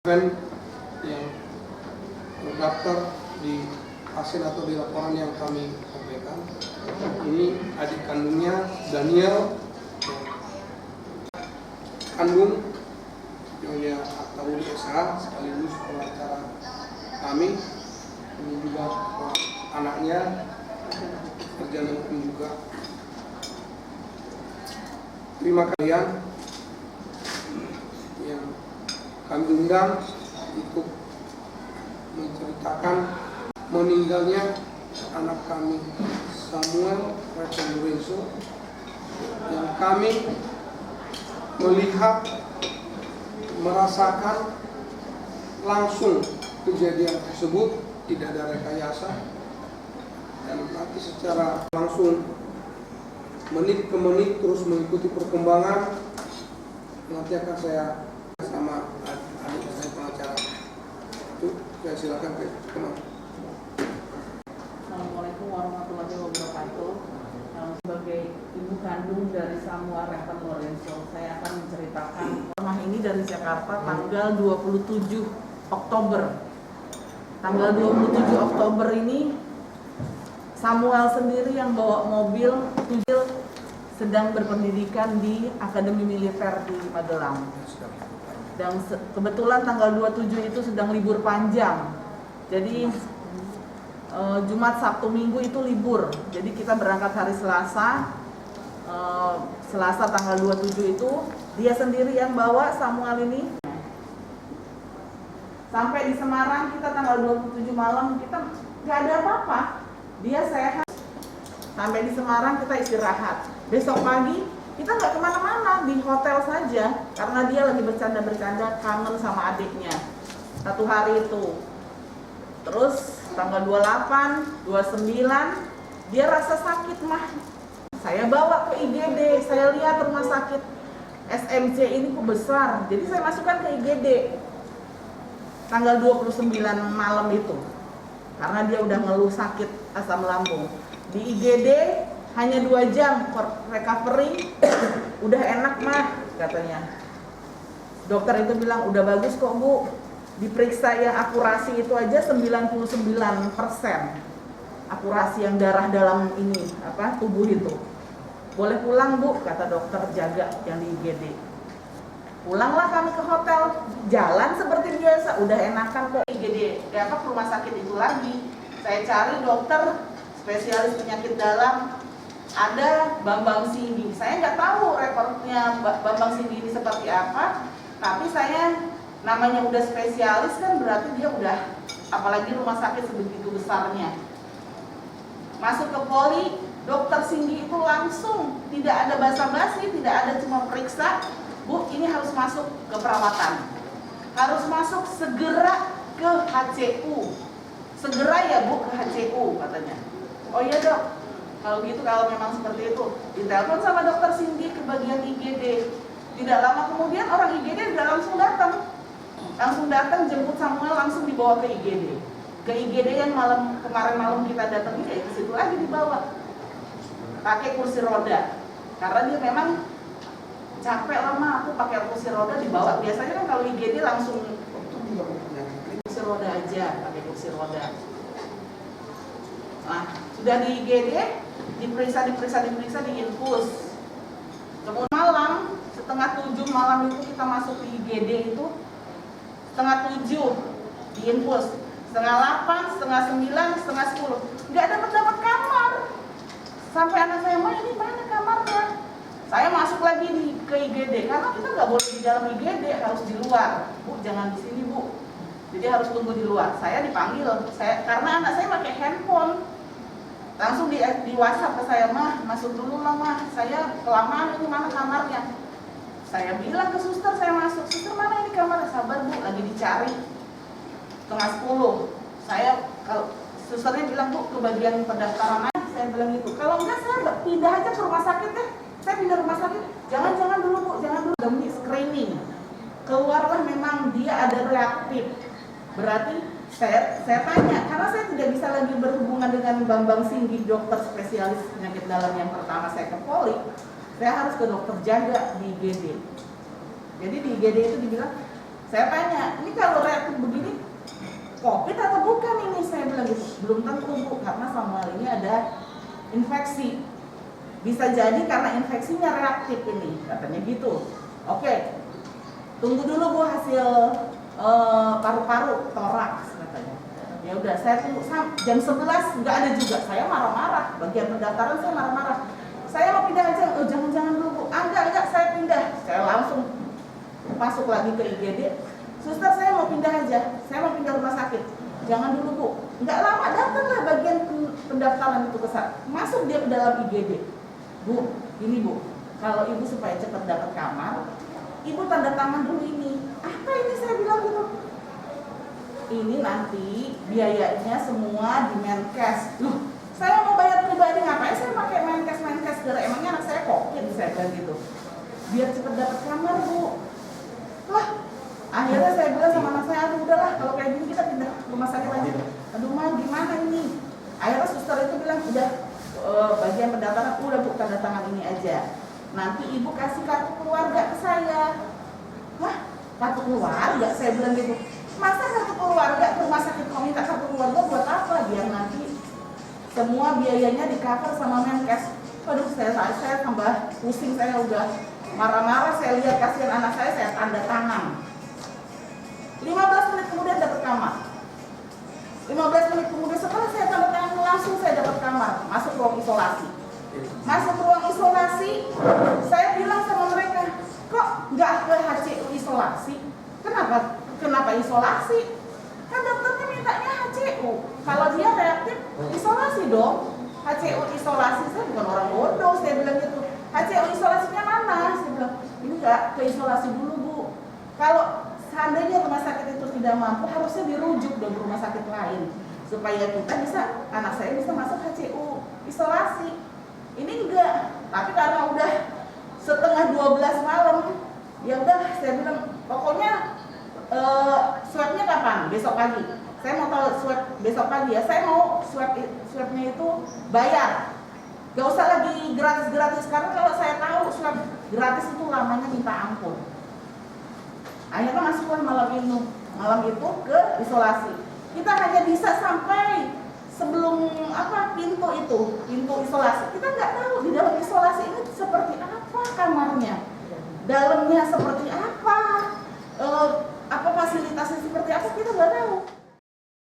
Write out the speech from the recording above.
Yang terdaftar di hasil atau di laporan yang kami sampaikan, ini adik kandungnya Daniel, kandung Nyonya Attauli SH sekaligus pengacara kami. Ini juga anaknya sarjana hukum juga. Terima kalian yang kami undang untuk menceritakan meninggalnya anak kami Samuel Rafael Lorenzo, yang kami melihat, merasakan langsung kejadian tersebut, tidak ada rekayasa, dan nanti secara langsung menit ke menit terus mengikuti perkembangan. Nanti akan saya sama adik saya pengacara. Itu saya silakan ke teman. Assalamualaikum warahmatullahi wabarakatuh. Sebagai ibu kandung dari Samuel Rafael Lorenzo, saya akan menceritakan rumah ini dari Jakarta tanggal 27 Oktober. Tanggal 27 Oktober ini Samuel sendiri yang bawa mobil sedang berpendidikan di Akademi Militer di Magelang. Dan kebetulan tanggal 27 itu sedang libur panjang. Jadi Jumat, Sabtu, Minggu itu libur. Jadi kita berangkat hari Selasa. Selasa tanggal 27 itu dia sendiri yang bawa Samuel ini. Sampai di Semarang kita tanggal 27 malam kita nggak ada apa-apa. Dia sehat. Sampai di Semarang kita istirahat. Besok pagi kita nggak kemana-mana, di hotel saja karena dia lagi bercanda-bercanda kangen sama adiknya satu hari itu. Terus tanggal 28, 29 dia rasa sakit mah. Saya bawa ke IGD, saya lihat rumah sakit SMC ini kok besar, jadi saya masukkan ke IGD tanggal 29 malam itu karena dia udah ngeluh sakit asam lambung. Di IGD hanya 2 jam recovery, udah enak mah katanya. Dokter itu bilang udah bagus kok Bu, diperiksa yang akurasi itu aja 99% akurasi yang darah dalam ini tubuh itu. Boleh pulang Bu, kata dokter jaga yang di IGD. Pulanglah kami ke hotel, jalan seperti biasa, udah enakan kok. IGD rumah sakit itu lagi. Saya cari dokter spesialis penyakit dalam, ada Bambang Sindi. Saya nggak tahu rekornya Bambang Sindi ini seperti apa, tapi saya namanya udah spesialis kan berarti dia udah, apalagi rumah sakit sebegitu besarnya. Masuk ke poli, dokter Sindi itu langsung, tidak ada basa-basi, tidak ada cuma periksa, Bu ini harus masuk ke perawatan, harus masuk segera ke HCU, segera ya Bu ke HCU katanya. Oh iya Dok, kalau gitu, kalau memang seperti itu, ditelepon sama dokter Cindy ke bagian IGD. Tidak lama kemudian orang IGD udah langsung datang jemput Samuel, langsung dibawa ke IGD. Ke IGD yang kemarin malam kita datang ke situ lagi dibawa. Pakai kursi roda. Karena dia memang capek lama, aku pakai kursi roda dibawa. Biasanya kan kalau IGD langsung kursi roda aja, pakai kursi roda. Nah, sudah di IGD, diperiksa di infus. Kemudian malam, setengah 7 malam itu kita masuk di IGD itu, setengah 7 di infus, setengah 8, setengah 9, setengah 10, nggak dapat kamar. Sampai anak saya, Ma ini mana kamarnya? Saya masuk lagi ke IGD, karena kita nggak boleh di dalam IGD, harus di luar. Bu, jangan di sini Bu. Jadi harus tunggu di luar. Saya dipanggil, karena anak saya pakai handphone. Langsung di WhatsApp ke saya, Mah, masuk dulu lah Mah, saya kelamaan ini, mana kamarnya. Saya bilang ke suster, saya masuk, suster mana ini kamarnya, sabar Bu, lagi dicari. Setengah 10, kalau susternya bilang Bu, ke bagian pendaftaran aja, saya bilang gitu. Kalau enggak saya pindah aja ke rumah sakit deh, saya pindah rumah sakit. Jangan dulu Bu, jangan dulu, demi screening. Keluarlah memang dia ada reaktif, berarti saya tanya, karena saya tidak bisa lagi berhubungan dengan Bambang Sindi, dokter spesialis penyakit dalam yang pertama saya ke poli, saya harus ke dokter jaga di IGD. Jadi di IGD itu dibilang Saya tanya, ini kalau reaktif begini COVID atau bukan ini? Saya bilang gitu, belum tentu Bu, karena Samuel ini ada infeksi. Bisa jadi karena infeksinya reaktif ini, katanya gitu. Oke, tunggu dulu Bu hasil paru-paru, toraks katanya. Ya udah, saya tunggu jam 11 nggak ada juga. Saya marah-marah, bagian pendaftaran saya marah-marah. Saya mau pindah aja, jangan-jangan dulu Bu. Enggak, saya pindah. Saya langsung masuk lagi ke IGD. Suster, saya mau pindah aja, saya mau pindah rumah sakit. Jangan dulu Bu. Nggak lama datanglah bagian pendaftaran itu ke sana. Masuk dia ke dalam IGD. Bu, ini Bu, kalau Ibu supaya cepat dapat kamar, Ibu tanda tangan dulu ini. Apa ini, saya bilang gitu. Ini nanti biayanya semua di Menkes. Loh, saya mau bayar pribadi, ngapain saya pakai Menkes segala, emangnya anak saya COVID, saya bilang gitu. Biar cepat dapat kamar Bu. Lah, akhirnya saya bilang sama anak saya, aduh udahlah, kalau kayak gini kita pindah rumah sakit aja. Aduh Ma, gimana ini? Akhirnya suster itu bilang, udah bagian pendaftaran, udah Bu, tanda tangan ini aja. Nanti Ibu kasih kartu keluarga ke saya. Wah, kartu keluarga? Saya bilang gitu. Masa kartu keluarga ke rumah sakit mau minta kartu keluarga buat apa? Biar nanti semua biayanya di cover sama Menkes. Aduh, saya tambah pusing, saya udah marah-marah. Saya lihat kasihan anak saya tanda tangan. 15 menit kemudian dapat kamar. 15 menit kemudian setelah saya tanda tangan langsung saya dapat kamar, masuk ruang isolasi. Masuk ruang isolasi, saya bilang sama mereka, kok nggak ke HCU isolasi? Kenapa isolasi? Kan dokternya mintanya HCU. Kalau dia reaktif, isolasi dong. HCU isolasi, saya bukan orang bodoh, saya bilang gitu. HCU isolasinya mana? Saya bilang, ini nggak ke isolasi dulu Bu. Kalau seandainya rumah sakit itu tidak mampu, harusnya dirujuk dong ke rumah sakit lain supaya kita bisa, anak saya bisa masuk HCU isolasi. Ini enggak, tapi karena udah setengah 12 malam, ya udah saya bilang pokoknya swabnya kapan? Besok pagi. Saya mau tahu swab besok pagi ya. Saya mau swabnya itu bayar. Gak usah lagi gratis-gratis, karena kalau saya tahu swab gratis itu lamanya minta ampun. Akhirnya masuklah malam itu ke isolasi. Kita hanya bisa sampai sebelum pintu isolasi. Kita nggak tahu di dalam isolasi ini seperti apa kamarnya, dalamnya seperti apa, apa fasilitasnya seperti apa, kita nggak tahu.